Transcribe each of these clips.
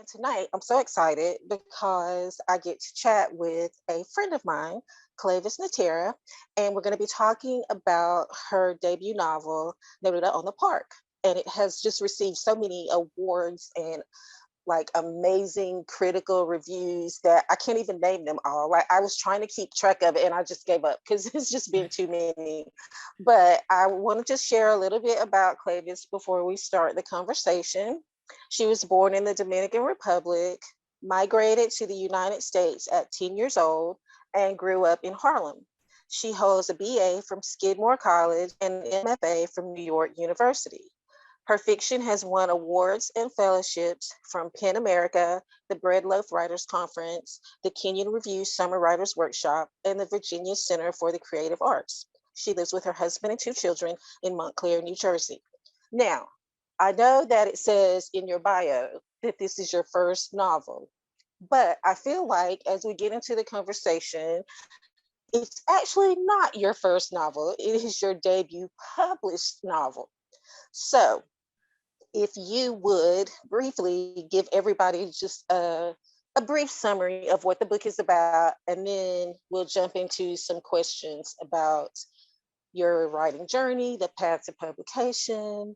And tonight, I'm so excited because I get to chat with a friend of mine, Cleyvis Natera, and we're going to be talking about her debut novel, NERUDA on the Park. And it has just received so many awards and like amazing critical reviews that I can't even name them all. Like I was trying to keep track of it and I just gave up because it's just been too many. But I want to just share a little bit about Clavis before we start the conversation. She was born in the Dominican Republic, migrated to the United States at 10 years old, and grew up in Harlem. She holds a BA from Skidmore College and an MFA from New York University. Her fiction has won awards and fellowships from PEN America, the Bread Loaf Writers Conference, the Kenyon Review Summer Writers Workshop, and the Virginia Center for the Creative Arts. She lives with her husband and two children in Montclair, New Jersey. Now, I know that it says in your bio that this is your first novel, but I feel like as we get into the conversation, it's actually not your first novel. It is your debut published novel. So, if you would briefly give everybody just a brief summary of what the book is about, and then we'll jump into some questions about your writing journey, the path to publication.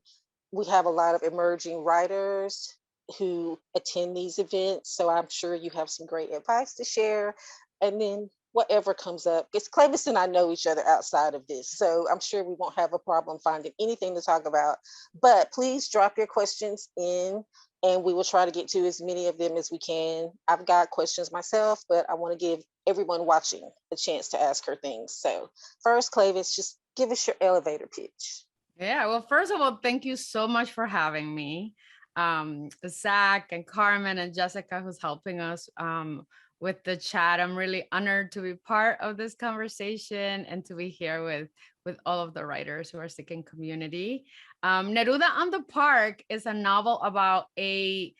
We have a lot of emerging writers who attend these events, so I'm sure you have some great advice to share. And then whatever comes up, because Clevis and I know each other outside of this, so I'm sure we won't have a problem finding anything to talk about. But please drop your questions in and we will try to get to as many of them as we can. I've got questions myself, but I want to give everyone watching a chance to ask her things. So first, Clevis, just give us your elevator pitch. Yeah, well, first of all, thank you so much for having me. Zach and Carmen and Jessica, who's helping us with the chat. I'm really honored to be part of this conversation and to be here with all of the writers who are seeking community. Neruda on the Park is a novel about an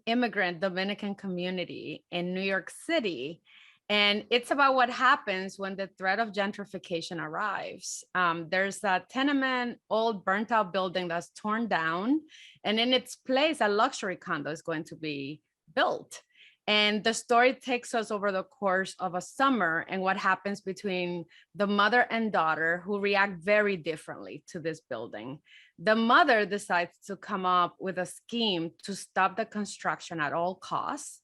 immigrant Dominican community in New York City. And it's about what happens when the threat of gentrification arrives. There's a tenement, old burnt out building that's torn down. And in its place, a luxury condo is going to be built. And the story takes us over the course of a summer and what happens between the mother and daughter who react very differently to this building. The mother decides to come up with a scheme to stop the construction at all costs,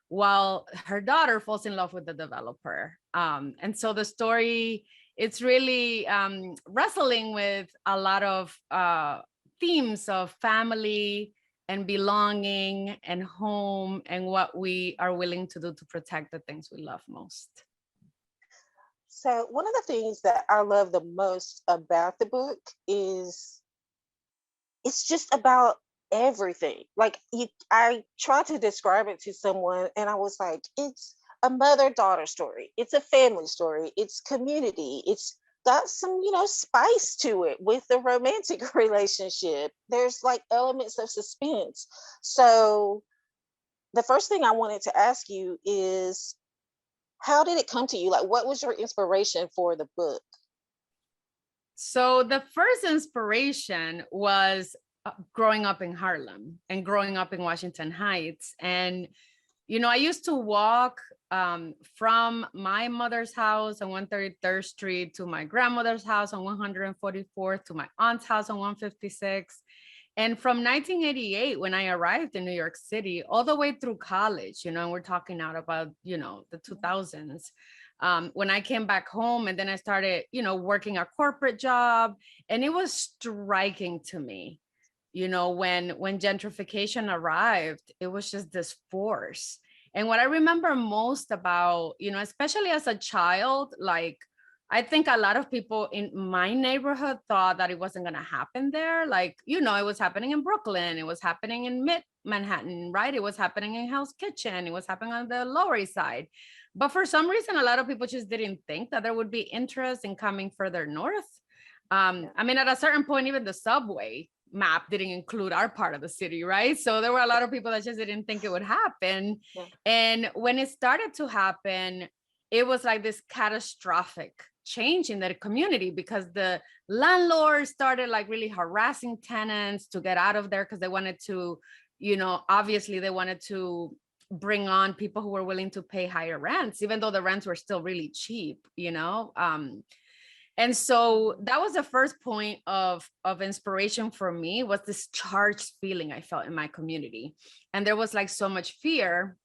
while her daughter falls in love with the developer. And so the story, it's really wrestling with a lot of themes of family and belonging and home and what we are willing to do to protect the things we love most. So one of the things that I love the most about the book is it's just about everything. Like I tried to describe it to someone and I was like, it's a mother-daughter story. It's a family story. It's community. It's got some, spice to it with the romantic relationship. There's like elements of suspense. So the first thing I wanted to ask you is, how did it come to you? Like, what was your inspiration for the book? So the first inspiration was growing up in Harlem and growing up in Washington Heights. And, I used to walk from my mother's house on 133rd Street to my grandmother's house on 144th to my aunt's house on 156. And from 1988, when I arrived in New York City, all the way through college, and we're talking now about, the 2000s, when I came back home and then I started, working a corporate job, and it was striking to me, when gentrification arrived, it was just this force. And what I remember most about, especially as a child, like, I think a lot of people in my neighborhood thought that it wasn't going to happen there. Like, it was happening in Brooklyn. It was happening in mid Manhattan, right? It was happening in Hell's Kitchen. It was happening on the Lower East Side. But for some reason, a lot of people just didn't think that there would be interest in coming further north. I mean, at a certain point, even the subway map didn't include our part of the city, right? So there were a lot of people that just didn't think it would happen. Yeah. And when it started to happen, it was like this catastrophic change in the community because the landlords started like really harassing tenants to get out of there because they wanted to obviously they wanted to bring on people who were willing to pay higher rents, even though the rents were still really cheap. And so that was the first point of inspiration for me, was this charged feeling I felt in my community. And there was like so much fear.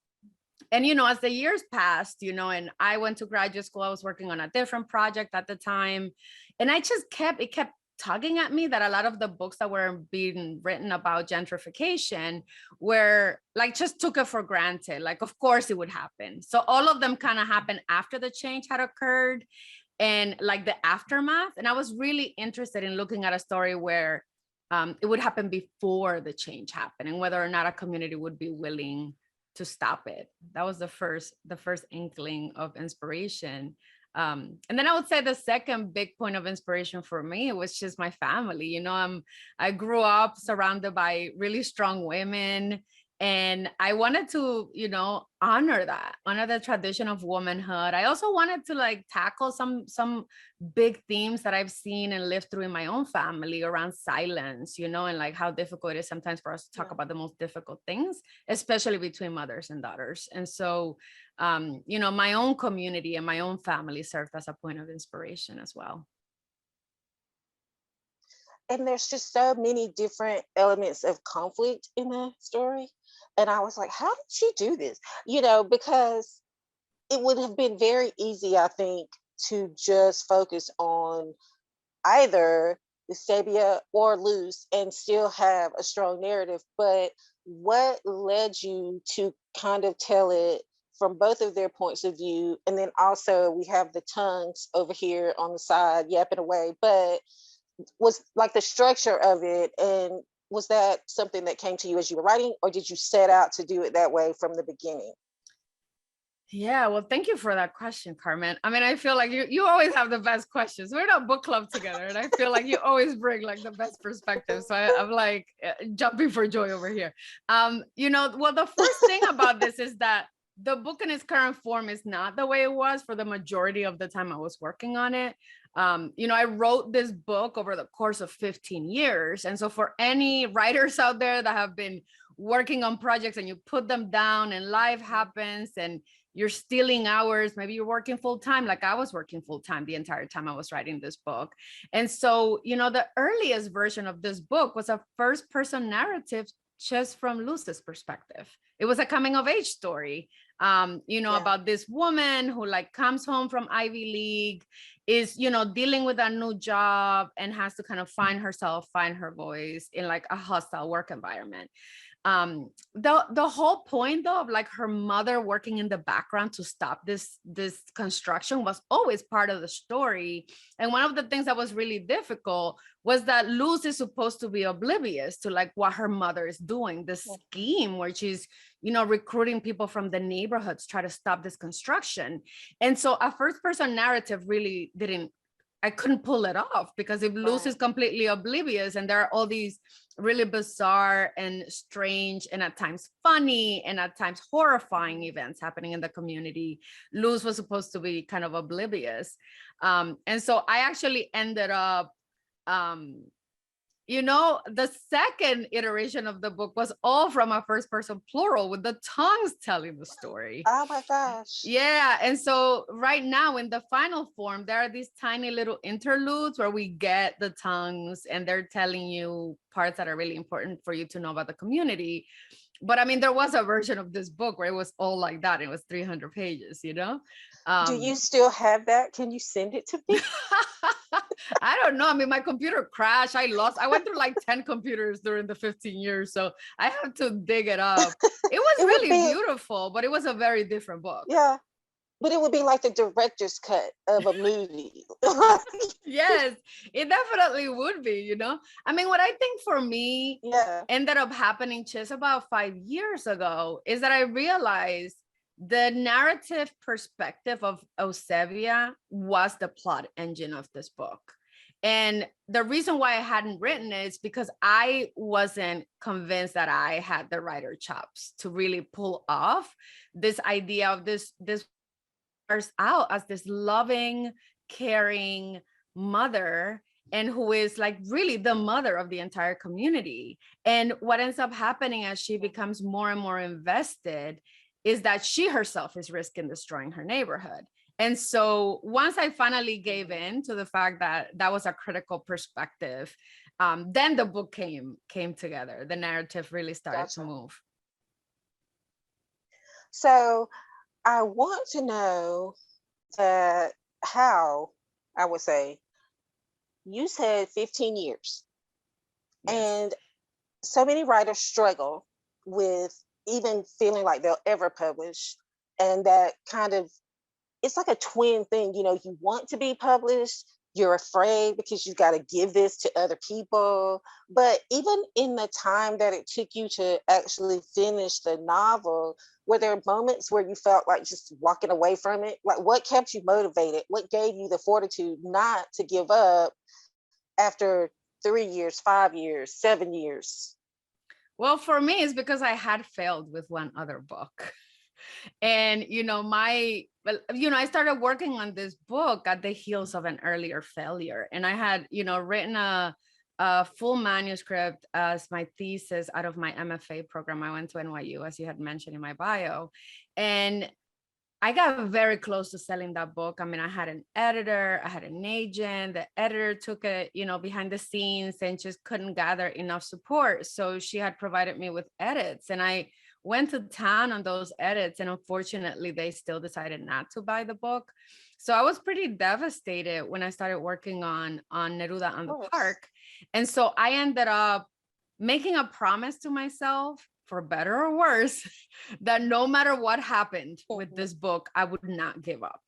And, as the years passed, and I went to graduate school, I was working on a different project at the time. And it kept tugging at me that a lot of the books that were being written about gentrification were like, just took it for granted. Like, of course it would happen. So all of them kind of happened after the change had occurred, and like the aftermath. And I was really interested in looking at a story where it would happen before the change happened, and whether or not a community would be willing to stop it. That was the first inkling of inspiration. And then I would say the second big point of inspiration for me was just my family. I grew up surrounded by really strong women, and I wanted to, honor the tradition of womanhood. I also wanted to like tackle some big themes that I've seen and lived through in my own family around silence, and like how difficult it is sometimes for us to talk about the most difficult things, especially between mothers and daughters. And so, my own community and my own family served as a point of inspiration as well. And there's just so many different elements of conflict in the story. And I was like, how did she do this? Because it would have been very easy, I think, to just focus on either Eusebia or Luz and still have a strong narrative. But what led you to kind of tell it from both of their points of view? And then also we have the tongues over here on the side yapping away, but was like the structure of it, and was that something that came to you as you were writing, or did you set out to do it that way from the beginning? Yeah, well, thank you for that question, Carmen. I mean, I feel like you always have the best questions. We're in a book club together, and I feel like you always bring like the best perspective. So I'm like jumping for joy over here. Well, the first thing about this is that the book in its current form is not the way it was for the majority of the time I was working on it. I wrote this book over the course of 15 years. And so for any writers out there that have been working on projects and you put them down and life happens and you're stealing hours, maybe you're working full time, like I was working full time the entire time I was writing this book. And so, the earliest version of this book was a first person narrative just from Luz's perspective. It was a coming of age story, about this woman who like comes home from Ivy League, is, dealing with a new job and has to kind of find herself, find her voice in like a hostile work environment. The whole point though of like her mother working in the background to stop this construction was always part of the story. And one of the things that was really difficult was that Luz is supposed to be oblivious to like what her mother is doing, this scheme where she's, recruiting people from the neighborhoods, try to stop this construction. And so a first person narrative really I couldn't pull it off, because if Luz is completely oblivious and there are all these really bizarre and strange and at times funny and at times horrifying events happening in the community, Luz was supposed to be kind of oblivious. And so I actually ended up, the second iteration of the book was all from a first person plural with the tongues telling the story. Oh my gosh. Yeah. And so right now in the final form, there are these tiny little interludes where we get the tongues and they're telling you parts that are really important for you to know about the community. But I mean, there was a version of this book where it was all like that. It was 300 pages, Do you still have that? Can you send it to me? I don't know. I mean, my computer crashed. I went through like 10 computers during the 15 years. So I have to dig it up. It was really beautiful, but it was a very different book. Yeah. But it would be like the director's cut of a movie. Yes, it definitely would be, I mean, what I think for me ended up happening just about 5 years ago is that I realized the narrative perspective of Eusebia was the plot engine of this book. And the reason why I hadn't written it is because I wasn't convinced that I had the writer chops to really pull off this idea of this out as this loving, caring mother. and who is like really the mother of the entire community. And what ends up happening as she becomes more and more invested is that she herself is risking destroying her neighborhood. And so once I finally gave in to the fact that that was a critical perspective, then the book came together. The narrative really started to move. So I want to know that how, I would say, you said 15 years. Yes. And so many writers struggle with even feeling like they'll ever publish. And that kind of, it's like a twin thing, you know, you want to be published, you're afraid because you've got to give this to other people. But even in the time that it took you to actually finish the novel, were there moments where you felt like just walking away from it? Like, what kept you motivated? What gave you the fortitude not to give up after 3 years, 5 years, 7 years? Well, for me, it's because I had failed with one other book. And, I started working on this book at the heels of an earlier failure. And I had, written a full manuscript as my thesis out of my MFA program. I went to NYU, as you had mentioned in my bio. And I got very close to selling that book. I mean, I had an editor, I had an agent. The editor took it, behind the scenes and just couldn't gather enough support. So she had provided me with edits, and I went to town on those edits. And unfortunately, they still decided not to buy the book. So I was pretty devastated when I started working on Neruda on the Park. And so I ended up making a promise to myself, for better or worse, that no matter what happened with this book, I would not give up.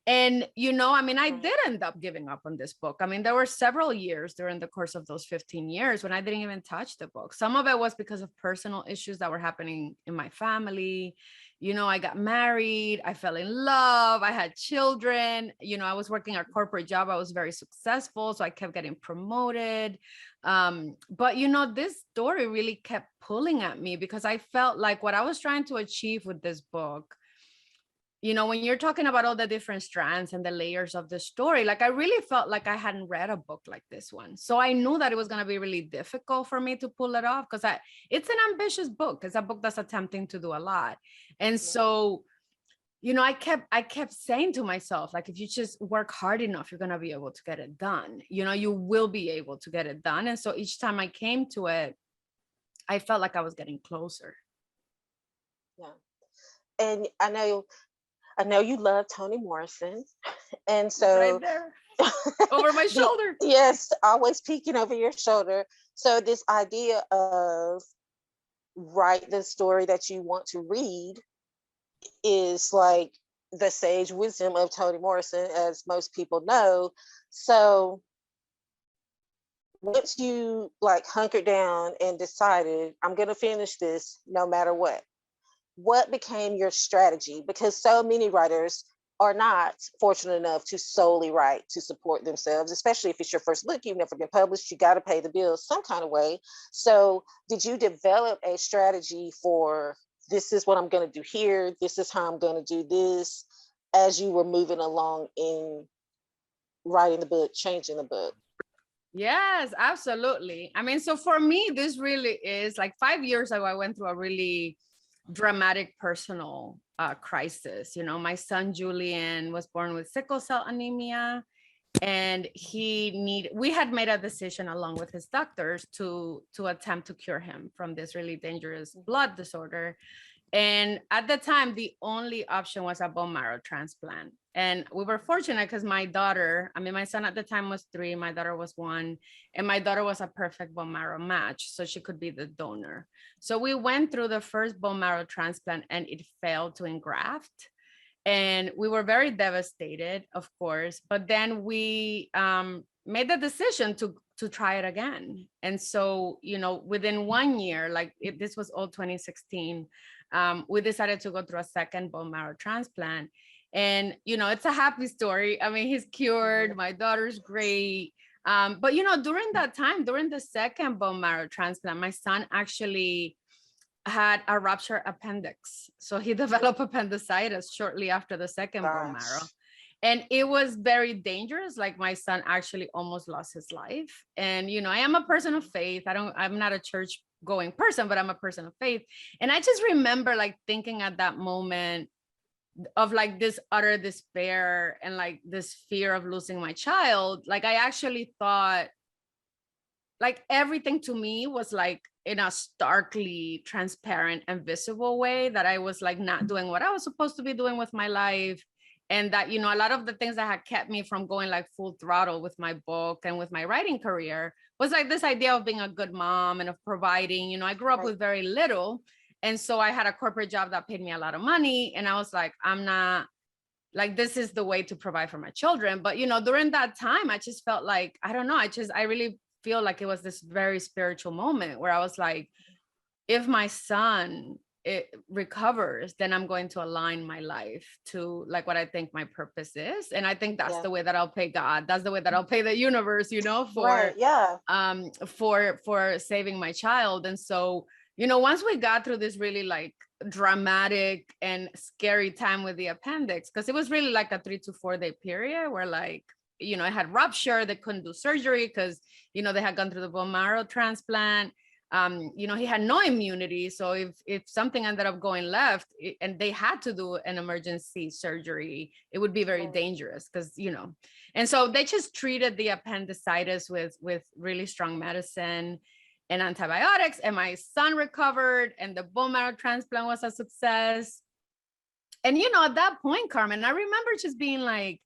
And, I did end up giving up on this book. I mean, there were several years during the course of those 15 years when I didn't even touch the book. Some of it was because of personal issues that were happening in my family. I got married, I fell in love, I had children, I was working a corporate job, I was very successful, so I kept getting promoted. But this story really kept pulling at me because I felt like what I was trying to achieve with this book, when you're talking about all the different strands and the layers of the story, like I really felt like I hadn't read a book like this one. So I knew that it was going to be really difficult for me to pull it off because it's an ambitious book. It's a book that's attempting to do a lot. And so, I kept saying to myself, like, if you just work hard enough, you're going to be able to get it done. You will be able to get it done. And so each time I came to it, I felt like I was getting closer. Yeah. And I know you love Toni Morrison. And so right there over my shoulder. Yes, always peeking over your shoulder. So this idea of write the story that you want to read is like the sage wisdom of Toni Morrison, as most people know. So once you like hunkered down and decided, I'm going to finish this no matter what became your strategy? Because so many writers are not fortunate enough to solely write to support themselves, especially if it's your first book, you've never been published, you got to pay the bills some kind of way. So did you develop a strategy for, this is what I'm going to do here, this is how I'm going to do this, as you were moving along in writing the book, changing the book? Yes, absolutely. I mean, so for me, this really is like 5 years ago, I went through a really dramatic personal crisis. My son Julian was born with sickle cell anemia, and we had made a decision along with his doctors to attempt to cure him from this really dangerous blood disorder. And at the time, the only option was a bone marrow transplant. And we were fortunate because my son at the time was 3, my daughter was 1, and my daughter was a perfect bone marrow match, so she could be the donor. So we went through the first bone marrow transplant and it failed to engraft. And we were very devastated, of course, but then we made the decision to try it again. And so, within 1 year, this was all 2016, we decided to go through a second bone marrow transplant. And, it's a happy story. I mean, he's cured, my daughter's great. But, during that time, during the second bone marrow transplant, my son actually had a ruptured appendix. So he developed appendicitis shortly after the second bone marrow. And it was very dangerous. Like my son actually almost lost his life. And, you know, I am a person of faith. I'm not a church going person, but I'm a person of faith. And I just remember like thinking at that moment of like this utter despair and like this fear of losing my child. Like I actually thought like everything to me was like in a starkly transparent and visible way, that I was like not doing what I was supposed to be doing with my life. And that, you know, a lot of the things that had kept me from going like full throttle with my book and with my writing career was like this idea of being a good mom and of providing. You know, I grew up Right. with very little. And so I had a corporate job that paid me a lot of money. And I was like, I'm not like, this is the way to provide for my children. But, you know, during that time, I just felt like, I don't know, I really feel like it was this very spiritual moment where I was like, if my son recovers, then I'm going to align my life to like what I think my purpose is. And I think that's Yeah. the way that I'll pay God. That's the way that I'll pay the universe, you know, Right. Yeah. for saving my child. And so, you know, once we got through this really like dramatic and scary time with the appendix, because it was really like a 3 to 4 day period where like, you know, it had ruptured, they couldn't do surgery because, you know, they had gone through the bone marrow transplant. You know, he had no immunity. So if something ended up going left and they had to do an emergency surgery, it would be very dangerous because, you know, and so they just treated the appendicitis with really strong medicine and antibiotics. And my son recovered and the bone marrow transplant was a success. And, you know, at that point, Carmen, I remember just being like,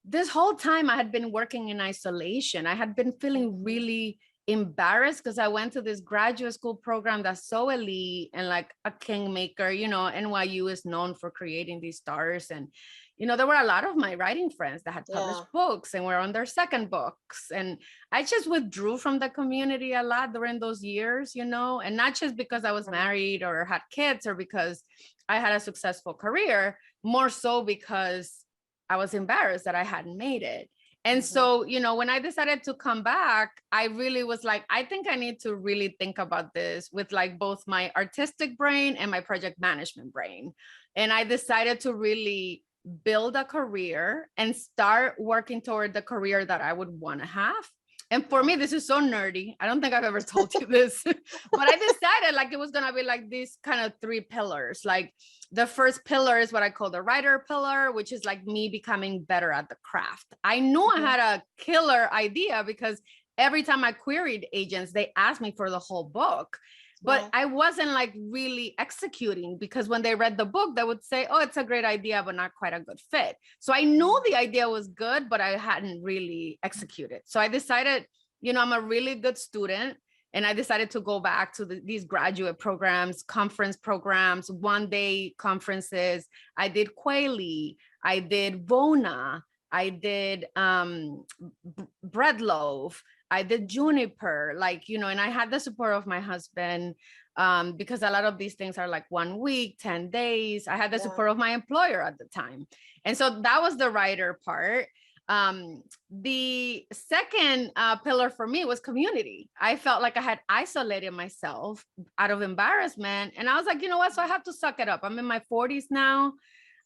this whole time I had been working in isolation. I had been feeling really embarrassed because I went to this graduate school program that's so elite and like a kingmaker. You know, NYU is known for creating these stars. And, you know, there were a lot of my writing friends that had published books and were on their second books. And I just withdrew from the community a lot during those years, you know, and not just because I was married or had kids or because I had a successful career, more so because I was embarrassed that I hadn't made it. And so, you know, when I decided to come back, I really was like, I think I need to really think about this with like both my artistic brain and my project management brain. And I decided to really build a career and start working toward the career that I would want to have. And for me, this is so nerdy. I don't think I've ever told you this, but I decided like it was going to be like these kind of 3 pillars. Like the first pillar is what I call the writer pillar, which is like me becoming better at the craft. I knew I had a killer idea because every time I queried agents, they asked me for the whole book. But I wasn't like really executing because when they read the book, they would say, oh, it's a great idea, but not quite a good fit. So I knew the idea was good, but I hadn't really executed. So I decided, you know, I'm a really good student. And I decided to go back to these graduate programs, conference programs, 1-day conferences. I did Quayle, I did Vona, I did Breadloaf, I did Juniper, like, you know, and I had the support of my husband because a lot of these things are like 1 week, 10 days. I had the support of my employer at the time. And so that was the writer part. The second pillar for me was community. I felt like I had isolated myself out of embarrassment. And I was like, you know what? So I have to suck it up. I'm in my 40s now.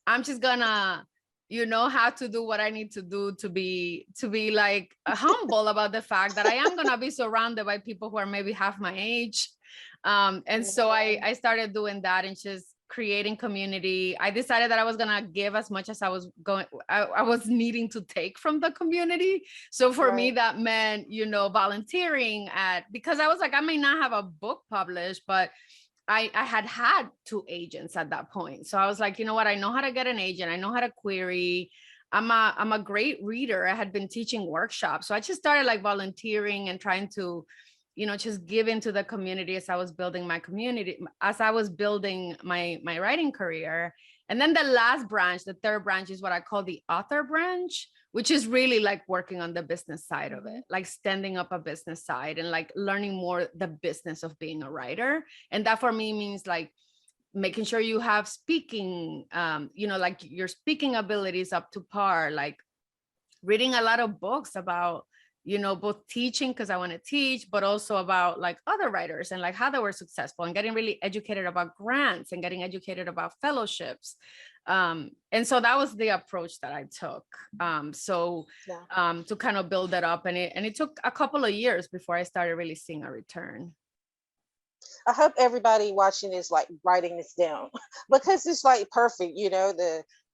I'm just gonna, you know, have to do what I need to do to be like humble about the fact that I am gonna be surrounded by people who are maybe half my age. And so I started doing that and just creating community. I decided that I was gonna give as much as I was needing to take from the community. So for me, that meant, you know, volunteering because I was like, I may not have a book published, but I had 2 agents at that point. So I was like, you know what? I know how to get an agent. I know how to query. I'm a great reader. I had been teaching workshops. So I just started like volunteering and trying to, you know, just give into the community as I was building my community, as I was building my writing career. And then the last branch, the third branch, is what I call the author branch, which is really like working on the business side of it, like standing up a business side and like learning more the business of being a writer. And that for me means like making sure you have speaking, you know, like your speaking abilities up to par, like reading a lot of books about both teaching because I want to teach, but also about like other writers and like how they were successful, and getting really educated about grants and getting educated about fellowships. And so that was the approach that I took. To kind of build that up, and it took a couple of years before I started really seeing a return. I hope everybody watching is like writing this down because it's like perfect,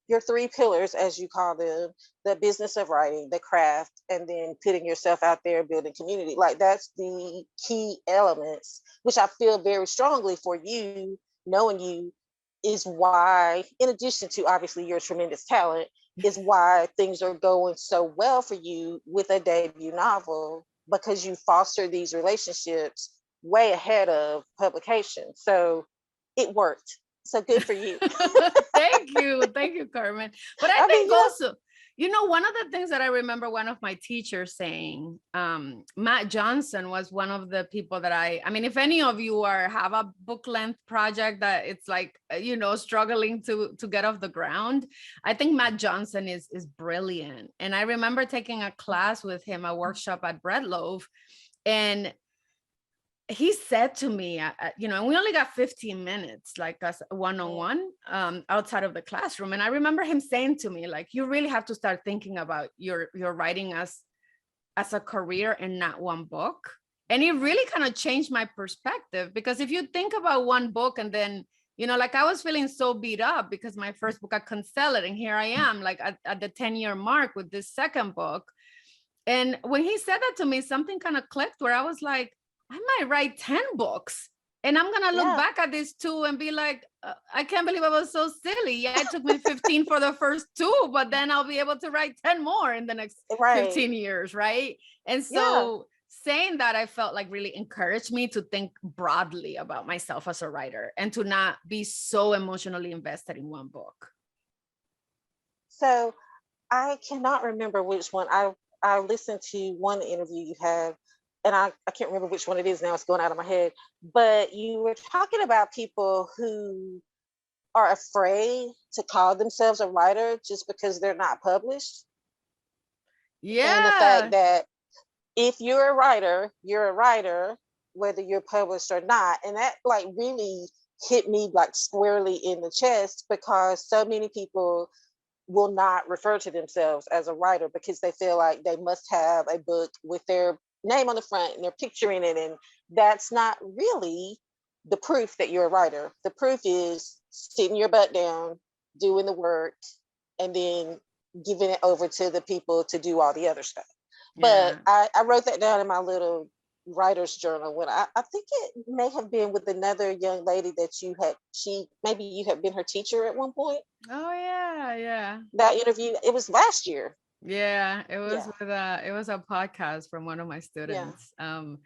your three pillars, as you call them, the business of writing, the craft, and then putting yourself out there, building community. Like that's the key elements, which I feel very strongly for you, knowing you is why, in addition to obviously your tremendous talent, is why things are going so well for you with a debut novel, because you foster these relationships way ahead of publication. So it worked. So good for you. Thank you, Carmen. But I think also, one of the things that I remember one of my teachers saying, Matt Johnson was one of the people that I mean, if any of you have a book length project that it's like, struggling to get off the ground, I think Matt Johnson is brilliant. And I remember taking a class with him, a workshop at Bread Loaf, and he said to me, and we only got 15 minutes, like us one-on-one, outside of the classroom. And I remember him saying to me, like, you really have to start thinking about your writing as a career and not one book. And it really kind of changed my perspective, because if you think about one book and then, like I was feeling so beat up because my first book I couldn't sell it. And here I am, like at the 10-year mark with this second book. And when he said that to me, something kind of clicked where I was like, I might write 10 books, and I'm going to look back at these two and be like, I can't believe I was so silly. Yeah, it took me 15 for the first two, but then I'll be able to write 10 more in the next 15 years. Right. And so saying that, I felt like really encouraged me to think broadly about myself as a writer and to not be so emotionally invested in one book. So I cannot remember which one. I listened to one interview you have, and I can't remember which one it is now. It's going out of my head. But you were talking about people who are afraid to call themselves a writer just because they're not published. Yeah. And the fact that if you're a writer, whether you're published or not. And that like really hit me like squarely in the chest, because so many people will not refer to themselves as a writer because they feel like they must have a book with their name on the front and their picture in it. And that's not really the proof that you're a writer. The proof is sitting your butt down, doing the work, and then giving it over to the people to do all the other stuff. But I wrote that down in my little writer's journal when I think it may have been with another young lady that maybe you had been her teacher at one point. Oh yeah. That interview, it was last year. Yeah, it was it was a podcast from one of my students. I mean,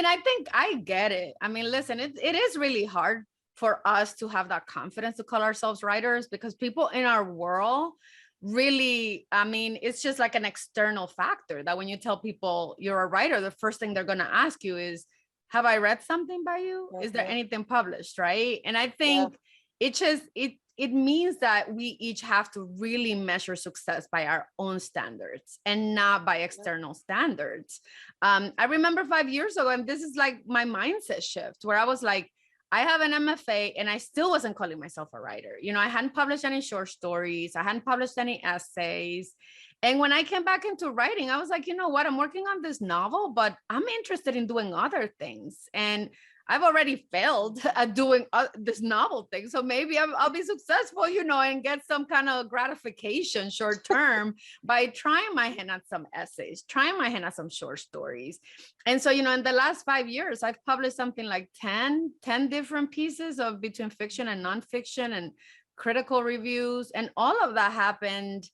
I think I get it. I mean, listen, it is really hard for us to have that confidence to call ourselves writers, because people in our world really, I mean, it's just like an external factor that when you tell people you're a writer, the first thing they're going to ask you is, have I read something by you? Is there anything published? Right. And I think it means that we each have to really measure success by our own standards and not by external standards. I remember 5 years ago, and this is like my mindset shift, where I was like, I have an MFA and I still wasn't calling myself a writer. I hadn't published any short stories. I hadn't published any essays. And when I came back into writing, I was like, you know what? I'm working on this novel, but I'm interested in doing other things. And I've already failed at doing this novel thing. So maybe I'll be successful, and get some kind of gratification short term by trying my hand at some essays, trying my hand at some short stories. And so, in the last 5 years, I've published something like 10 different pieces of between fiction and nonfiction and critical reviews. And all of that happened,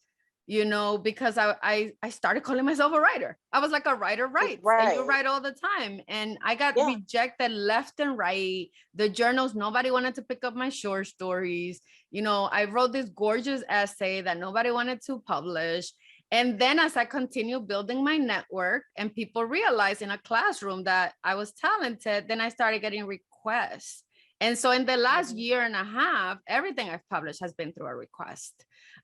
because I started calling myself a writer. I was like, a writer writes, and you write all the time. And I got rejected left and right. The journals, nobody wanted to pick up my short stories. I wrote this gorgeous essay that nobody wanted to publish. And then as I continued building my network and people realized in a classroom that I was talented, then I started getting requests. And so in the last year and a half, everything I've published has been through a request.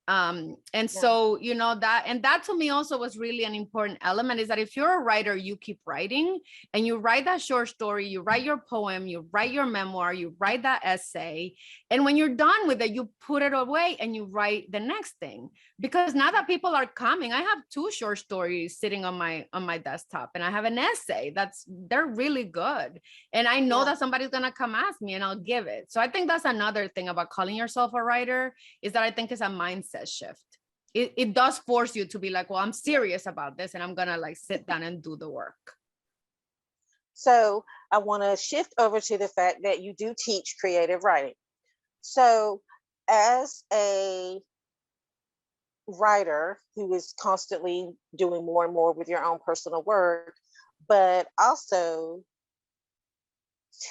And Yeah. so, you know, that to me also was really an important element, is that if you're a writer, you keep writing, and you write that short story, you write your poem, you write your memoir, you write that essay. And when you're done with it, you put it away and you write the next thing. Because now that people are coming, I have 2 short stories sitting on my desktop, and I have an essay they're really good. And I know Yeah. that somebody's gonna come ask me and I'll give it. So I think that's another thing about calling yourself a writer, is that I think it's a mindset shift. It does force you to be like, well, I'm serious about this and I'm gonna like sit down and do the work. So I want to shift over to the fact that you do teach creative writing. So, as a writer who is constantly doing more and more with your own personal work, but also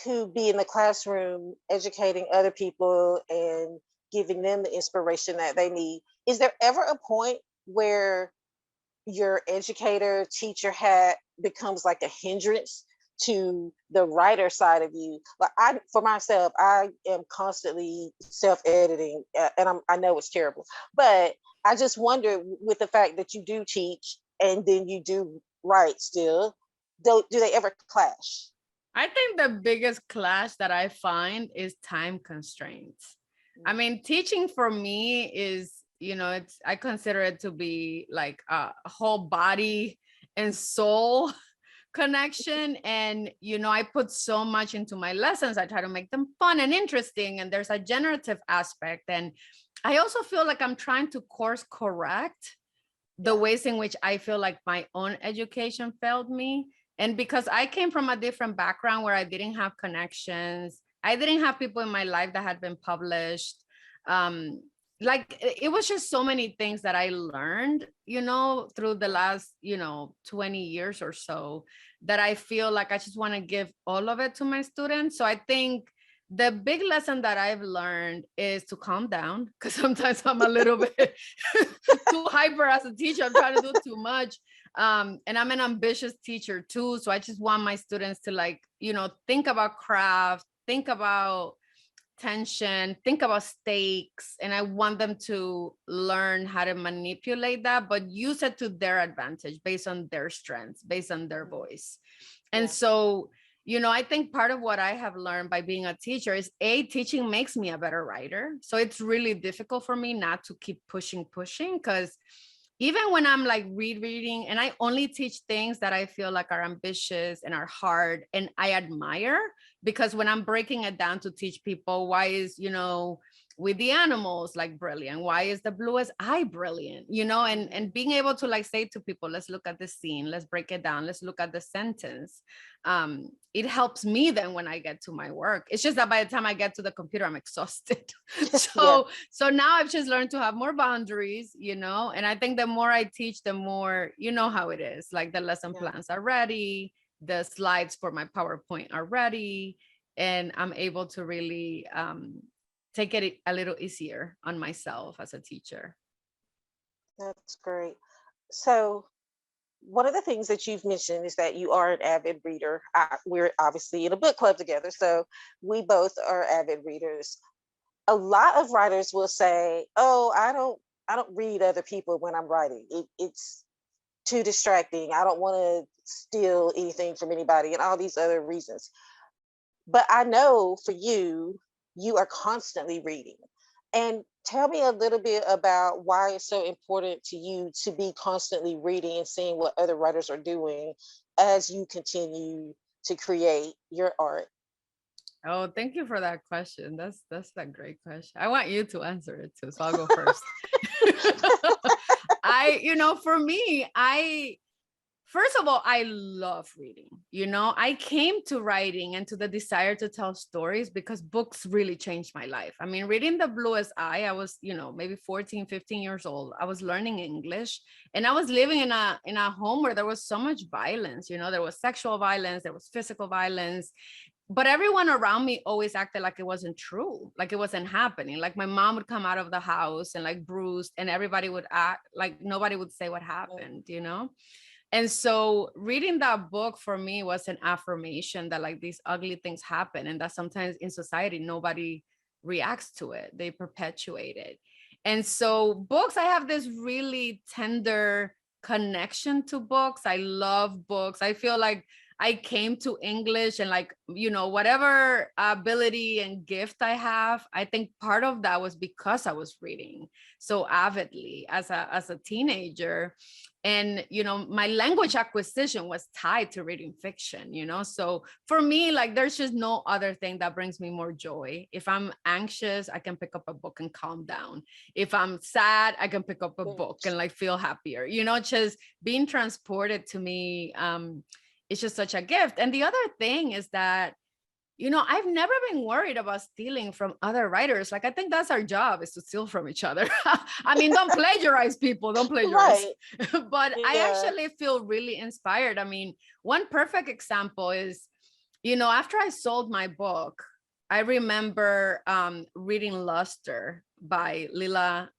to be in the classroom educating other people and giving them the inspiration that they need, is there ever a point where your educator teacher hat becomes like a hindrance to the writer side of you? Like, I, for myself, I am constantly self-editing, and I know it's terrible, but I just wonder, with the fact that you do teach and then you do write still, do they ever clash? I think the biggest clash that I find is time constraints. I mean, teaching for me is, you know, I consider it to be like a whole body and soul connection. And, you know, I put so much into my lessons. I try to make them fun and interesting. And there's a generative aspect. And I also feel like I'm trying to course correct the ways in which I feel like my own education failed me. And because I came from a different background where I didn't have connections, I didn't have people in my life that had been published. Like it was just so many things that I learned, you know, through the last, you know, 20 years or so, that I feel like I just want to give all of it to my students. So I think the big lesson that I've learned is to calm down, because sometimes I'm a little bit too hyper as a teacher. I'm trying to do too much. And I'm an ambitious teacher too. So I just want my students to, like, you know, think about craft, think about tension, think about stakes. And I want them to learn how to manipulate that, but use it to their advantage based on their strengths, based on their voice. And Yeah. so, you know, I think part of what I have learned by being a teacher is teaching makes me a better writer. So it's really difficult for me not to keep pushing, because even when I'm like reading, and I only teach things that I feel like are ambitious and are hard and I admire, because when I'm breaking it down to teach people, why is, you know, with the animals like brilliant, why is the bluest eye brilliant, you know, and being able to like say to people, let's look at the scene, let's break it down, let's look at the sentence. It helps me then when I get to my work. It's just that by the time I get to the computer, I'm exhausted. Yeah. So now I've just learned to have more boundaries, you know, and I think the more I teach, the more, you know how it is, like the lesson Yeah. plans are ready, the slides for my PowerPoint are ready, and I'm able to really take it a little easier on myself as a teacher. That's great. So, one of the things that you've mentioned is that you are an avid reader. We're obviously in a book club together, so we both are avid readers. A lot of writers will say, "Oh, I don't read other people when I'm writing. It's too distracting. I don't want to steal anything from anybody," and all these other reasons. But I know for you, you are constantly reading. And tell me a little bit about why it's so important to you to be constantly reading and seeing what other writers are doing as you continue to create your art. Oh, thank you for that question. That's a great question. I want you to answer it too, so I'll go first. You know, for me, first of all, I love reading. You know, I came to writing and to the desire to tell stories because books really changed my life. I mean, reading The Bluest Eye, I was, you know, maybe 14, 15 years old. I was learning English, and I was living in a home where there was so much violence. You know, there was sexual violence, there was physical violence, but everyone around me always acted like it wasn't true, like it wasn't happening. Like my mom would come out of the house and like bruised, and everybody would act like nobody would say what happened, you know? And so reading that book for me was an affirmation that like these ugly things happen, and that sometimes in society nobody reacts to it, they perpetuate it. And so books, I have this really tender connection to books. I love books. I feel like I came to English and like, whatever ability and gift I have, I think part of that was because I was reading so avidly as a teenager. And, my language acquisition was tied to reading fiction, So for me, like, there's just no other thing that brings me more joy. If I'm anxious, I can pick up a book and calm down. If I'm sad, I can pick up a book and like feel happier, just being transported to me. It's just such a gift. And the other thing is that, I've never been worried about stealing from other writers. Like, I think that's our job, is to steal from each other. I mean, don't plagiarize, people, don't plagiarize. Right. But I Yeah. actually feel really inspired. I mean, one perfect example is, after I sold my book, I remember reading Luster by Lila,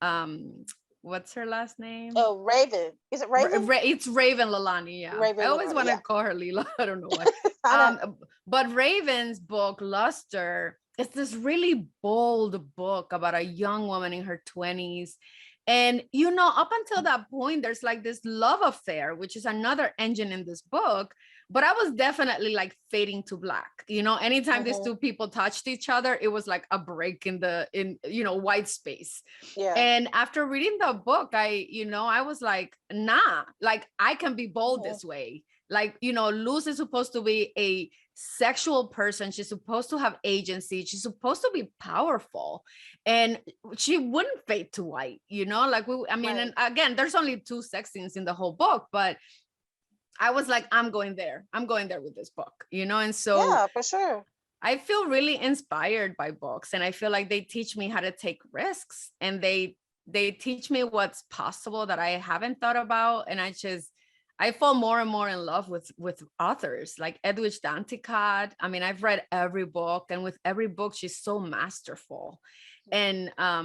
what's her last name? Oh, Raven. Is it Raven? It's Raven Lalani. Yeah, Raven I always Lalani, want to yeah. call her Lila. I don't know why. I know. But Raven's book, Luster, is this really bold book about a young woman in her 20s. And, up until that point, there's like this love affair, which is another engine in this book. But I was definitely like fading to black. Anytime these two people touched each other, it was like a break in white space. Yeah. And after reading the book, I was like, nah, like I can be bold this way. Like, Luz is supposed to be a sexual person. She's supposed to have agency. She's supposed to be powerful, and she wouldn't fade to white, like Right. and again, there's only 2 sex scenes in the whole book, but I was like, I'm going there with this book, and so Yeah, for sure. I feel really inspired by books, and I feel like they teach me how to take risks, and they teach me what's possible that I haven't thought about. And I fall more and more in love with authors like Edwidge Danticat. I mean, I've read every book, and with every book, she's so masterful. And I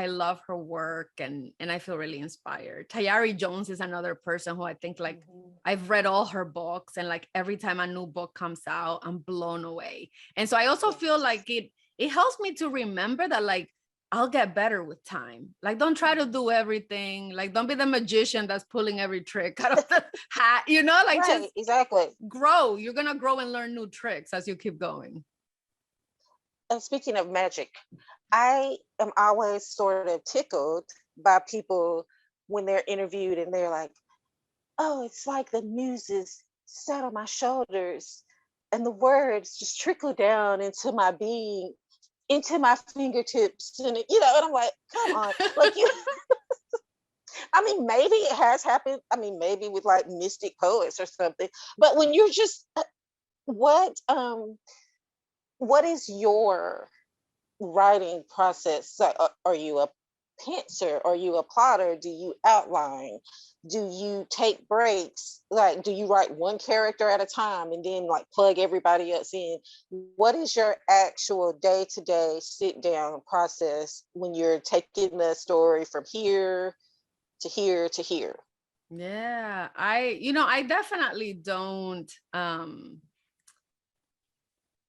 love her work, and I feel really inspired. Tayari Jones is another person who I think like I've read all her books, and like every time a new book comes out, I'm blown away. And so I also feel like it helps me to remember that like I'll get better with time. Like, don't try to do everything. Like, don't be the magician that's pulling every trick out of the hat, like Right, just exactly. grow. You're going to grow and learn new tricks as you keep going. And speaking of magic, I am always sort of tickled by people when they're interviewed and they're like, oh, it's like the muses sat on my shoulders and the words just trickle down into my being, into my fingertips. And, and I'm like, come on. Like, I mean, maybe it has happened. I mean, maybe with like mystic poets or something. But when you're just, what is your writing process? So, are you a pantser? Are you a plotter? Do you outline? Do you take breaks? Like, do you write one character at a time and then like plug everybody else in? What is your actual day-to-day sit down process when you're taking the story from here to here to here? Yeah, I definitely don't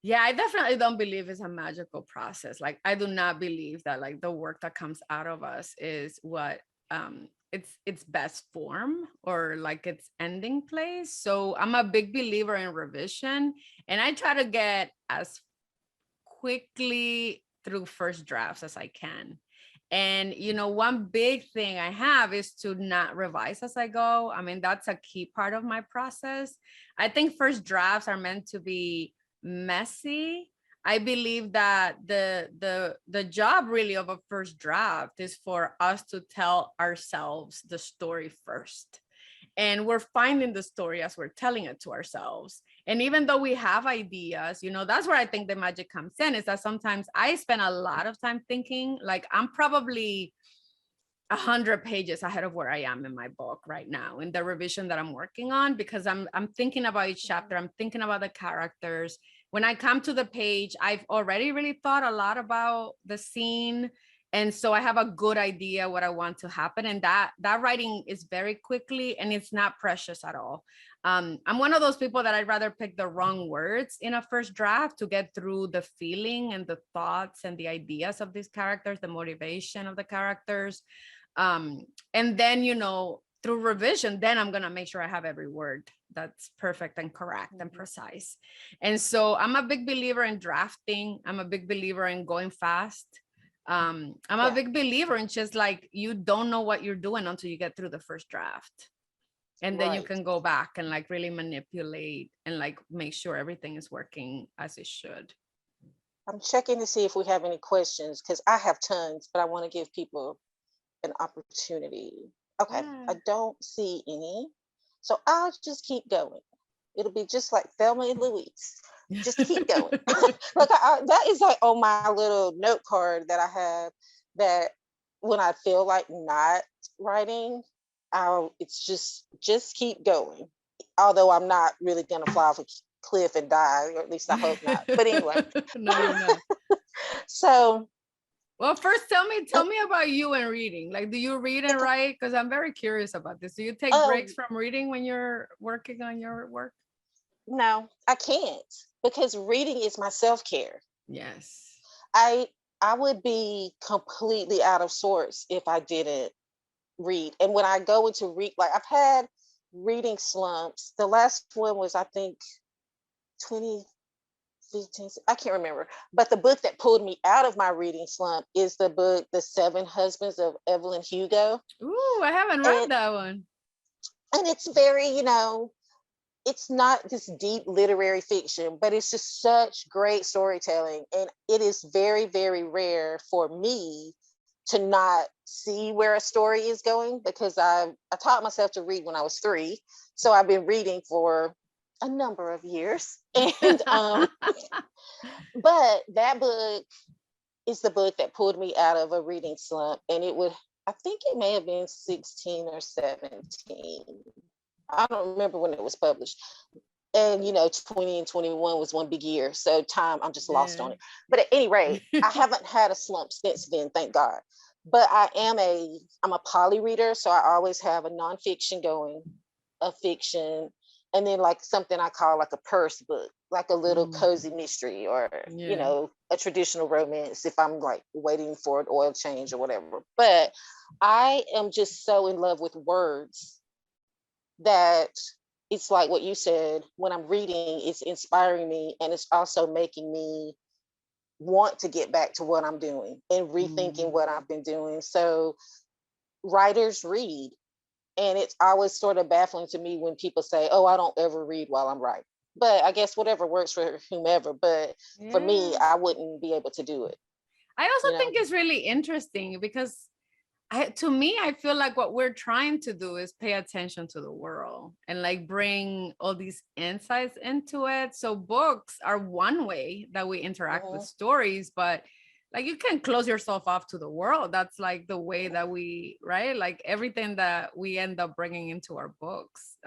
I definitely don't believe it's a magical process. Like, I do not believe that like the work that comes out of us is what its best form or like its ending place. So I'm a big believer in revision, and I try to get as quickly through first drafts as I can. And, one big thing I have is to not revise as I go. I mean, that's a key part of my process. I think first drafts are meant to be messy. I believe that the job really of a first draft is for us to tell ourselves the story first. And we're finding the story as we're telling it to ourselves. And even though we have ideas, that's where I think the magic comes in, is that sometimes I spend a lot of time thinking. Like, I'm probably 100 pages ahead of where I am in my book right now in the revision that I'm working on, because I'm thinking about each chapter. I'm thinking about the characters. When I come to the page, I've already really thought a lot about the scene. And so I have a good idea what I want to happen. And that writing is very quickly, and it's not precious at all. I'm one of those people that I'd rather pick the wrong words in a first draft to get through the feeling and the thoughts and the ideas of these characters, the motivation of the characters. And then, through revision, then I'm going to make sure I have every word that's perfect and correct and precise. And so I'm a big believer in drafting. I'm a big believer in going fast. I'm a big believer in just like, you don't know what you're doing until you get through the first draft. And then you can go back and like really manipulate and like make sure everything is working as it should. I'm checking to see if we have any questions because I have tons, but I want to give people an opportunity. Okay, I don't see any. So I'll just keep going. It'll be just like Thelma and Louise. Just keep going. Like that is like on my little note card that I have, that when I feel like not writing, it's just keep going. Although I'm not really gonna fly off a cliff and die, or at least I hope not. But anyway. No, you're not. So well, first tell me about you and reading. Like, do you read and write? Because I'm very curious about this. Do you take breaks from reading when you're working on your work? No, I can't, because reading is my self-care. Yes. I would be completely out of sorts if I didn't read. And when I go into read, like I've had reading slumps. The last one was, I think, 2015. I can't remember. But the book that pulled me out of my reading slump is the book, The Seven Husbands of Evelyn Hugo. Ooh, I haven't read that one. And it's very, it's not this deep literary fiction, but it's just such great storytelling. And it is very, very rare for me to not see where a story is going, because I taught myself to read when I was 3. So I've been reading for a number of years. And but that book is the book that pulled me out of a reading slump. And I think it may have been 16 or 17. I don't remember when it was published. And 20 and 21 was one big year. So time, I'm just lost on it. But at any rate, I haven't had a slump since then, thank God. But I'm a poly reader. So I always have a nonfiction going, a fiction, and then like something I call like a purse book, like a little cozy mystery, or, a traditional romance if I'm like waiting for an oil change or whatever. But I am just so in love with words that it's like what you said, when I'm reading, it's inspiring me, and it's also making me want to get back to what I'm doing and rethinking what I've been doing. So writers read, and it's always sort of baffling to me when people say, oh, I don't ever read while I'm writing. But I guess whatever works for whomever, but for me, I wouldn't be able to do it. I also think it's really interesting because to me, I feel like what we're trying to do is pay attention to the world and like bring all these insights into it. So books are one way that we interact with stories, but like you can close yourself off to the world. That's like the way that we, right? Like everything that we end up bringing into our books,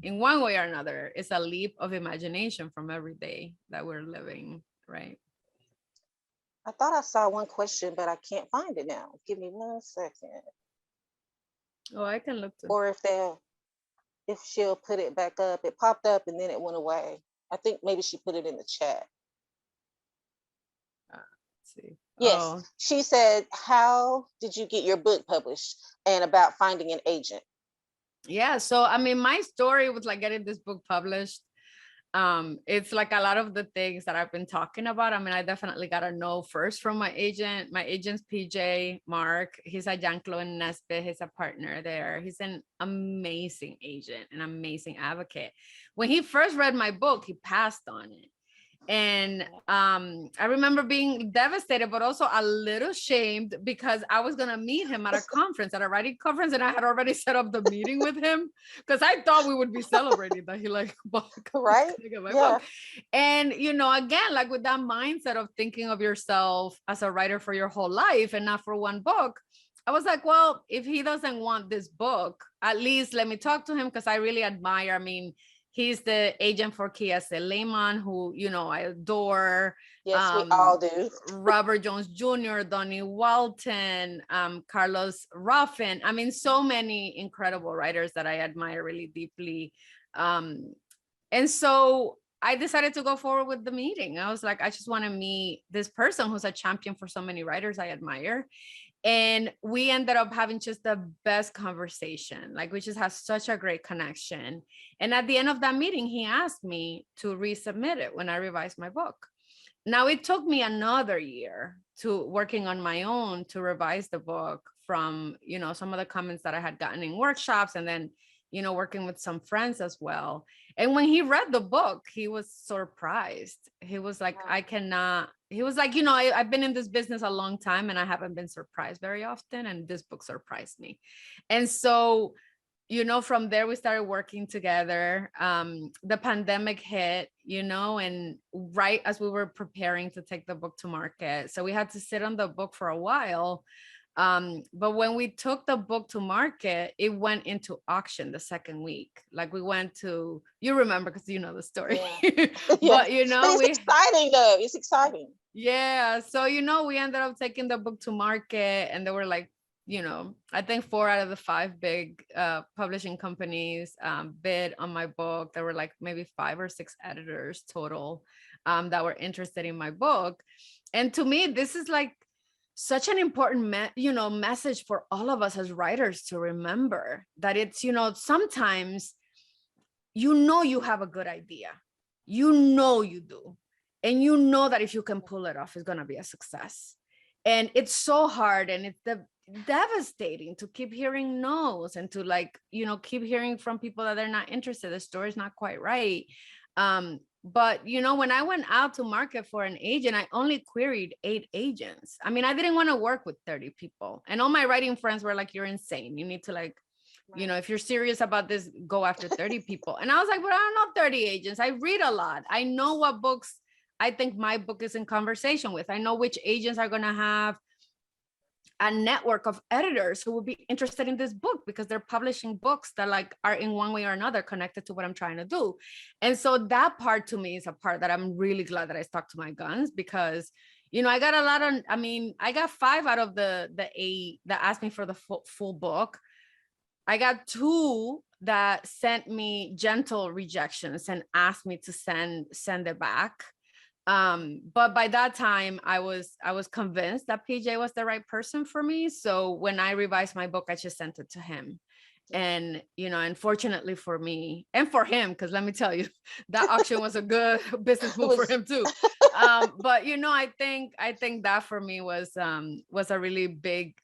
in one way or another, is a leap of imagination from every day that we're living, right? I thought I saw one question, but I can't find it now. Give me 1 second. Oh, I can look too. Or if she'll put it back up. It popped up and then it went away. I think maybe she put it in the chat. Let's see. Yes, she said, how did you get your book published, and about finding an agent? Yeah, so I mean, my story was like getting this book published. It's like a lot of the things that I've been talking about. I mean, I definitely got a no first from my agent. My agent's PJ Mark. He's a Jean-Claude Nesbitt. He's a partner there. He's an amazing agent, an amazing advocate. When he first read my book, he passed on it. And I remember being devastated, but also a little shamed, because I was gonna meet him at a conference, at a writing conference, and I had already set up the meeting with him because I thought we would be celebrating that he like bought right. Book. And again, like with that mindset of thinking of yourself as a writer for your whole life and not for one book, I was like, well, if he doesn't want this book, at least let me talk to him, because I really admire. I mean, he's the agent for Kiese Lehman, who, I adore. Yes, we all do. Robert Jones Jr., Donnie Walton, Carlos Ruffin. I mean, so many incredible writers that I admire really deeply. And so I decided to go forward with the meeting. I was like, I just want to meet this person who's a champion for so many writers I admire. And we ended up having just the best conversation. Like, we just had such a great connection. And at the end of that meeting, he asked me to resubmit it when I revised my book. Now, it took me another year to working on my own to revise the book from, you know, some of the comments that I had gotten in workshops, and then, you know, working with some friends as well. And when he read the book, he was surprised. He was like, I cannot, he was like, you know, I've been in this business a long time and I haven't been surprised very often. And this book surprised me. And so, you know, from there we started working together. The pandemic hit, you know, and right as we were preparing to take the book to market, so we had to sit on the book for a while. But when we took the book to market, it went into auction the second week. Like, we went to, you remember because you know the story. Yeah. But you know, it's exciting though. It's exciting. Yeah, so you know, we ended up taking the book to market, and there were like, you know, I think 4 out of the 5 big publishing companies bid on my book. There were like maybe 5 or 6 editors total that were interested in my book. And to me, this is like such an important you know, message for all of us as writers to remember, that it's, you know, sometimes, you know, you have a good idea, you know you do, and you know that if you can pull it off, it's going to be a success. And it's so hard, and it's devastating to keep hearing no's, and to, like, you know, keep hearing from people that they're not interested, the story's not quite right. But you know, when I went out to market for an agent, I only queried 8 agents. I mean, I didn't want to work with 30 people, and all my writing friends were like, you're insane, you need to, like, you know, if you're serious about this, go after 30 people. And I was like, but I don't know 30 agents. I read a lot. I know what books I think my book is in conversation with. I know which agents are going to have a network of editors who will be interested in this book, because they're publishing books that, like, are in one way or another connected to what I'm trying to do. And so that part to me is a part that I'm really glad that I stuck to my guns, because, you know, I got a lot of, I mean, I got 5 out of the 8 that asked me for the full book. I got 2 that sent me gentle rejections and asked me to send it back. But by that time I was convinced that PJ was the right person for me. So when I revised my book, I just sent it to him. And, you know, unfortunately for me and for him, because let me tell you, that auction was a good business move for him too. But, you know, I think that for me was a really big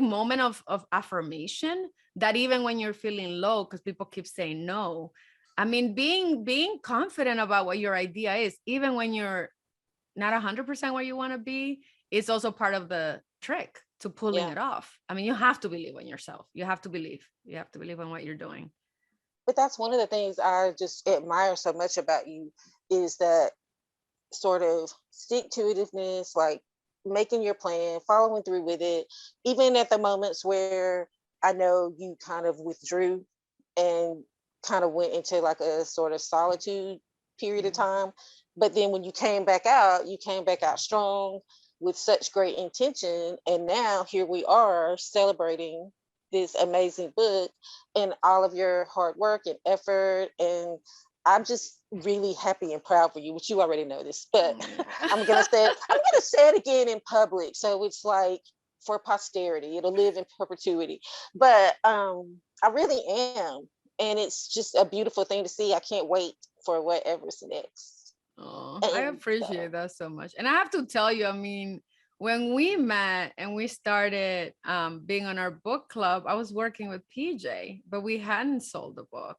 moment of affirmation, that even when you're feeling low, because people keep saying no, I mean, being confident about what your idea is, even when you're not 100% where you want to be, is also part of the trick to pulling it off. I mean, you have to believe in yourself. You have to believe in what you're doing. But that's one of the things I just admire so much about you, is that sort of stick-to-itiveness, like making your plan, following through with it, even at the moments where I know you kind of withdrew and kind of went into like a sort of solitude period of time. But then when you came back out strong with such great intention. And now here we are celebrating this amazing book and all of your hard work and effort. And I'm just really happy and proud for you, which you already know this, but I'm gonna say it again in public. So it's like for posterity, it'll live in perpetuity. But I really am. And it's just a beautiful thing to see. I can't wait for whatever's next. Oh, I appreciate that so much. And I have to tell you, I mean, when we met and we started being on our book club, I was working with PJ, but we hadn't sold the book.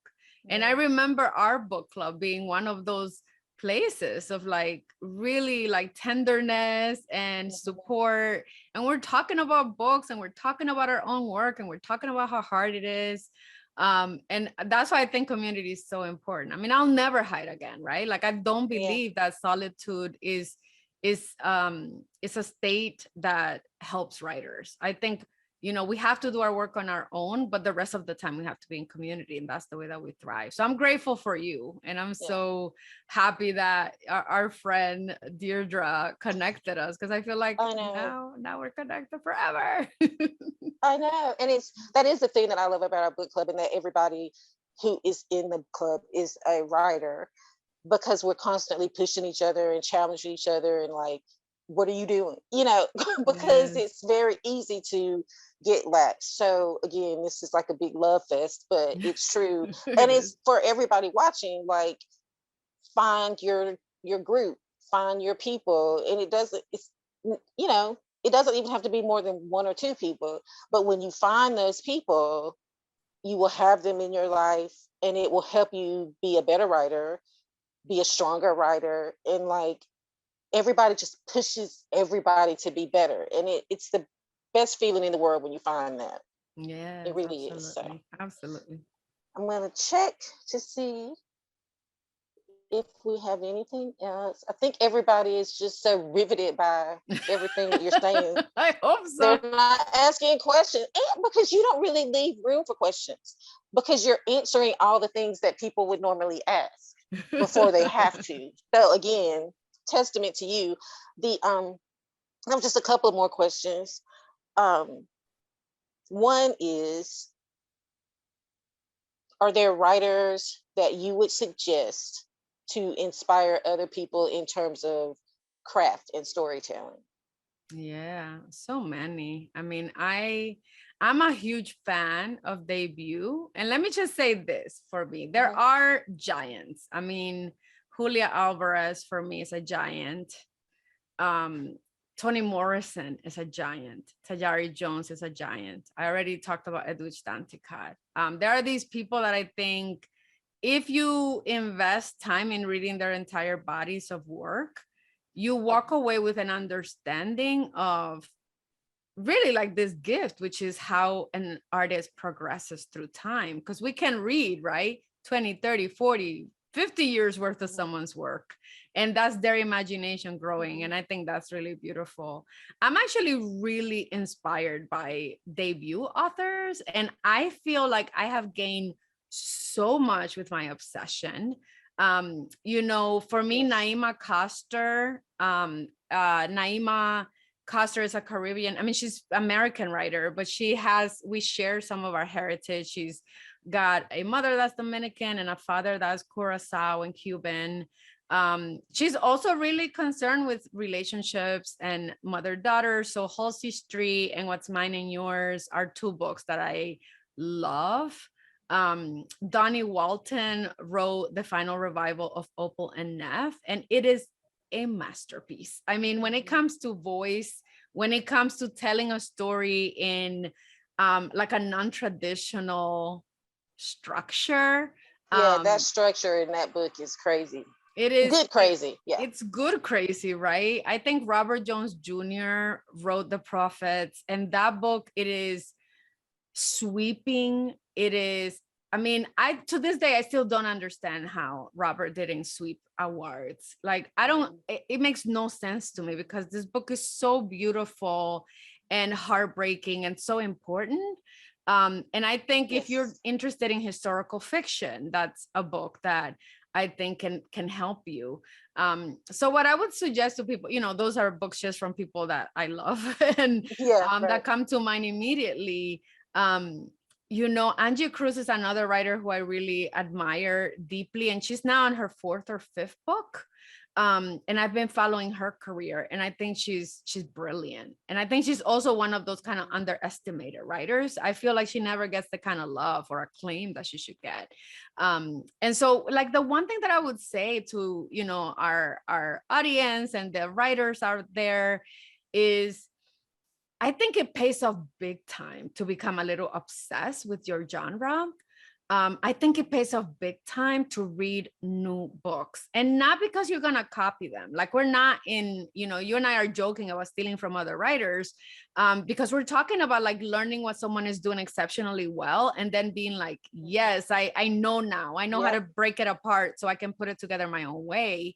And I remember our book club being one of those places of like really like tenderness and support. And we're talking about books and we're talking about our own work and we're talking about how hard it is. And that's why I think community is so important. I mean, I'll never hide again, right? Like, I don't believe that solitude is a state that helps writers. I think, you know, we have to do our work on our own, but the rest of the time we have to be in community, and that's the way that we thrive. So I'm grateful for you, and I'm so happy that our friend Deirdre connected us, because I feel like now we're connected forever. I know, and that is the thing that I love about our book club, and that everybody who is in the club is a writer, because we're constantly pushing each other and challenging each other and like, what are you doing? Because Yes. it's very easy to get lax. So again, this is like a big love fest, but it's true. It And is. it's for everybody watching, like, find your group, find your people. And it doesn't even have to be more than one or two people. But when you find those people, you will have them in your life, and it will help you be a better writer, be a stronger writer, and like everybody just pushes everybody to be better. And it's the best feeling in the world when you find that. It Yes, really is. So absolutely. Absolutely. I'm going to check to see if we have anything else. I think everybody is just so riveted by everything that you're saying. I hope They're so. not asking questions, and because you don't really leave room for questions, because you're answering all the things that people would normally ask before they have to. So again, testament to you. The I have just a couple of more questions. Um, One is, are there writers that you would suggest to inspire other people in terms of craft and storytelling? Yeah, so many. I mean, I'm a huge fan of debut. And let me just say this for me. There Mhm. are giants. I mean, Julia Alvarez for me is a giant. Um, Toni Morrison is a giant. Tajari Jones is a giant. I already talked about Edwidge Danticat. There are these people that I think if you invest time in reading their entire bodies of work, you walk away with an understanding of really like this gift, which is how an artist progresses through time. Because we can read, right? 20, 30, 40, 50 years worth of Mhm. someone's work. And that's their imagination growing. And I think that's really beautiful. I'm actually really inspired by debut authors. And I feel like I have gained so much with my obsession. For me, Yes. Naima Coster, Naima Coster is a Caribbean. I mean, she's American writer, but we share some of our heritage. She's got a mother that's Dominican and a father that's Curacao and Cuban. She's also really concerned with relationships and mother-daughter. So Halsey Street and What's Mine and Yours are two books that I love. Donnie Walton wrote the final revival of Opal and Neff, and it is a masterpiece. I mean, when it Mhm. comes to voice, when it comes to telling a story in like a non-traditional structure, Yeah, that um, structure in that book is crazy. it is Good crazy. Yeah. it's good crazy, right? I think Robert Jones Jr. wrote The Prophets, and that book, it is sweeping. It is, I mean, I to this day I still don't understand how Robert didn't sweep awards. Like, I don't, Mhm. it makes no sense to me because this book is so beautiful and heartbreaking and so important. And I think if you're Yes. interested in historical fiction, that's a book that I think can help you. So what I would suggest to people, those are books just from people that I love and Yeah, right. that come to mind immediately. um Angie Cruz is another writer who I really admire deeply, and she's now on her fourth or fifth book. And I've been following her career, and I think she's brilliant. And I think she's also one of those kind of Mhm. underestimated writers. I feel like she never gets the kind of love or acclaim that she should get. And so, like, the one thing that I would say to our audience and the writers out there is, I think it pays off big time to become a little obsessed with your genre. I think it pays off big time to read new books, and not because you're going to copy them. Like, we're not you and I are joking about stealing from other writers, because we're talking about like learning what someone is doing exceptionally well and then being like, Mhm. yes, I know now. I know how Yep. to break it apart so I can put it together my own way.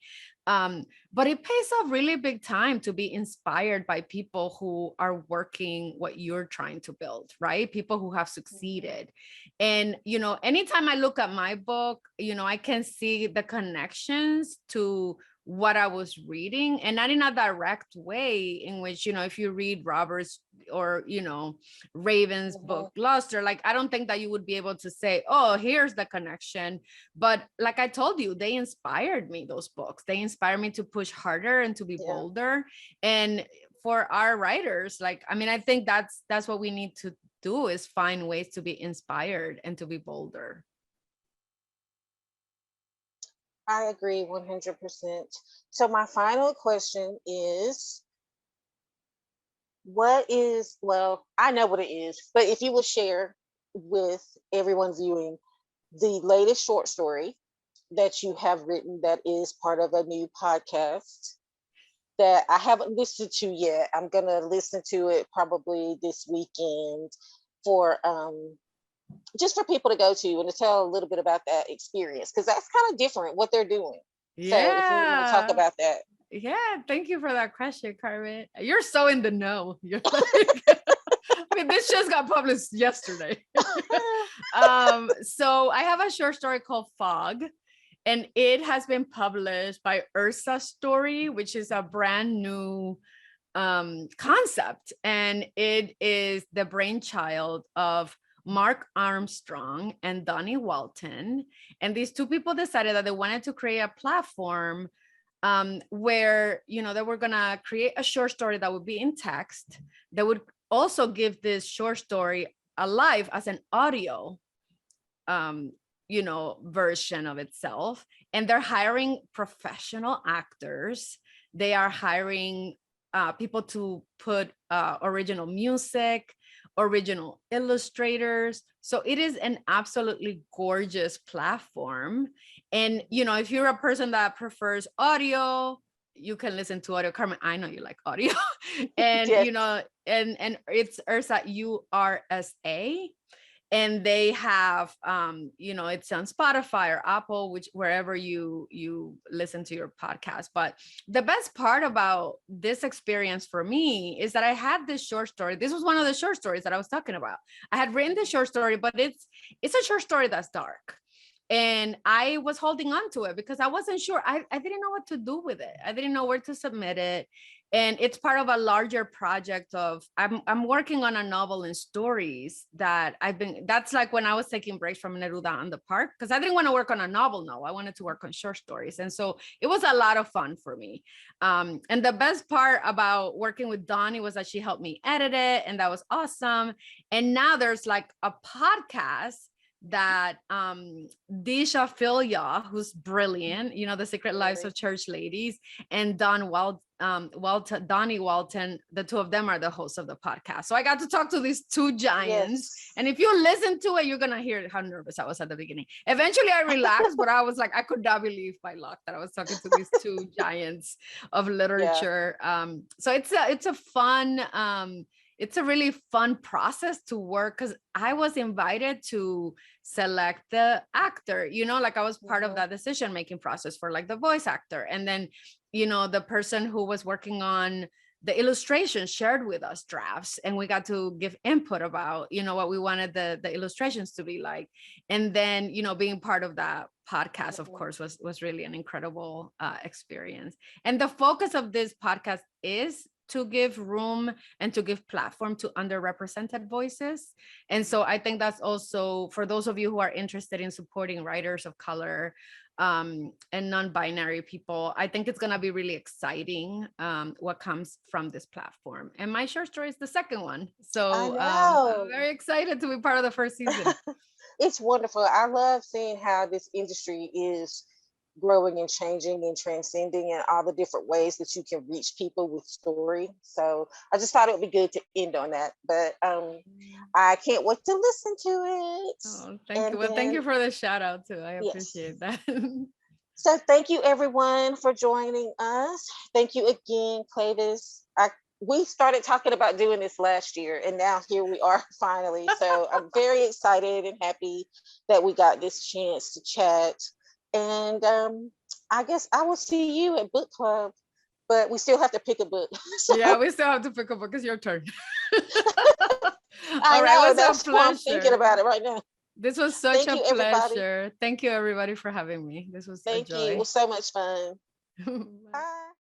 But it pays off really big time to be inspired by people who are working what you're trying to build, right? People who have Mhm. succeeded. And, anytime I look at my book, I can see the connections to what I was reading, and not in a direct way in which, if you read Robert's or, Raven's book, Luster, like, I don't think that you would be able to say, oh, here's the connection. But like I told you, they inspired me, those books. They inspired me to push harder and to be bolder. And for our writers, like, I mean, I think that's what we need to do, is find ways to be inspired and to be bolder. I agree 100%. So my final question is, I know what it is, but if you would share with everyone viewing the latest short story that you have written that is part of a new podcast that I haven't listened to yet. I'm going to listen to it probably this weekend for just for people to go to and to tell a little bit about that experience, because that's kind of different what they're doing. So if you want to talk about that. Yeah, thank you for that question, Carmen. You're so in the know. You're like, I mean, this just got published yesterday. So I have a short story called Fog, and it has been published by Ursa Story, which is a brand new concept, and it is the brainchild of Mark Armstrong and Donnie Walton. And these two people decided that they wanted to create a platform where, they were gonna create a short story that would be in text, that would also give this short story a life as an audio, version of itself. And they're hiring professional actors. They are hiring people to put original music, original illustrators. So it is an absolutely gorgeous platform. And, if you're a person that prefers audio, you can listen to audio. Carmen, I know you like audio. And, Yes. And it's Ursa, URSA. And they have, it's on Spotify or Apple, wherever you listen to your podcast. But the best part about this experience for me is that I had this short story. This was one of the short stories that I was talking about. I had written this short story, but it's a short story that's dark. And I was holding on to it because I wasn't sure. I didn't know what to do with it. I didn't know where to submit it. And it's part of a larger project of, I'm working on a novel and stories that that's like when I was taking breaks from Neruda on the Park, because I didn't want to work on a novel. No, I wanted to work on short stories. And so it was a lot of fun for me. And the best part about working with Donnie was that she helped me edit it. And that was awesome. And now there's like a podcast that Disha Filia, who's brilliant, The Secret Lives of Church Ladies, and Donnie Walton, the two of them are the hosts of the podcast. So I got to talk to these two giants. Yes. And if you listen to it, you're gonna hear how nervous I was at the beginning. Eventually I relaxed, but I was like, I could not believe by luck that I was talking to these two giants of literature. Yeah. So it's a fun it's a really fun process to work, because I was invited to select the actor, like I was part of that decision-making process for like the voice actor. And then, the person who was working on the illustration shared with us drafts, and we got to give input about, what we wanted the illustrations to be like. And then, being part of that podcast, of course, was really an incredible experience. And the focus of this podcast is to give room and to give platform to underrepresented voices. And so I think that's also, for those of you who are interested in supporting writers of color and non-binary people, I think it's going to be really exciting what comes from this platform. And my short story is the second one. So I'm very excited to be part of the first season. It's wonderful. I love seeing how this industry is growing and changing and transcending, and all the different ways that you can reach people with story. So I just thought it would be good to end on that. But I can't wait to listen to it. Oh, thank you. Well, thank you for the shout out too. I appreciate that. So thank you everyone for joining us. Thank you again, Cleyvis. We started talking about doing this last year, and now here we are finally. So I'm very excited and happy that we got this chance to chat. And I guess I will see you at book club, but we still have to pick a book. So. Yeah, we still have to pick a book. It's your turn. I know, that's why I'm thinking about it right now. This was such a pleasure. Thank you, everybody, for having me. This was a joy. Thank you. It was so much fun. Bye. Bye.